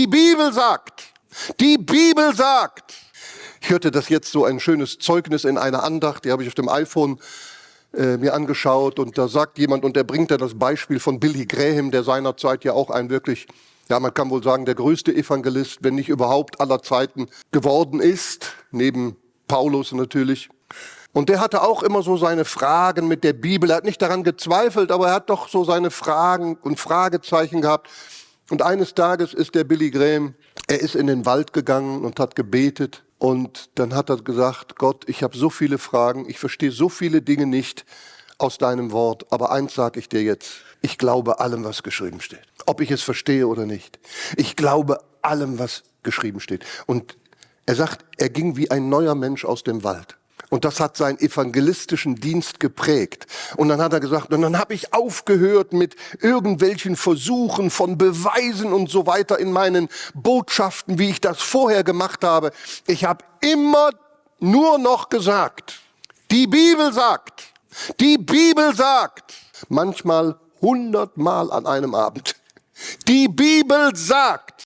Bibel sagt. Die Bibel sagt. Ich hörte das jetzt so ein schönes Zeugnis in einer Andacht, die habe ich auf dem iPhone mir angeschaut, und da sagt jemand, und der bringt da das Beispiel von Billy Graham, der seinerzeit ja auch ein wirklich, ja, man kann wohl sagen, der größte Evangelist, wenn nicht überhaupt aller Zeiten geworden ist, neben Paulus natürlich. Und der hatte auch immer so seine Fragen mit der Bibel. Er hat nicht daran gezweifelt, aber er hat doch so seine Fragen und Fragezeichen gehabt. Und eines Tages ist der Billy Graham, er ist in den Wald gegangen und hat gebetet. Und dann hat er gesagt, Gott, ich habe so viele Fragen, ich verstehe so viele Dinge nicht aus deinem Wort. Aber eins sage ich dir jetzt, ich glaube allem, was geschrieben steht. Ob ich es verstehe oder nicht. Ich glaube allem, was geschrieben steht. Und er sagt, er ging wie ein neuer Mensch aus dem Wald. Und das hat seinen evangelistischen Dienst geprägt. Und dann hat er gesagt, und dann habe ich aufgehört mit irgendwelchen Versuchen von Beweisen und so weiter in meinen Botschaften, wie ich das vorher gemacht habe. Ich habe immer nur noch gesagt, die Bibel sagt, die Bibel sagt, manchmal 100 Mal an einem Abend, die Bibel sagt.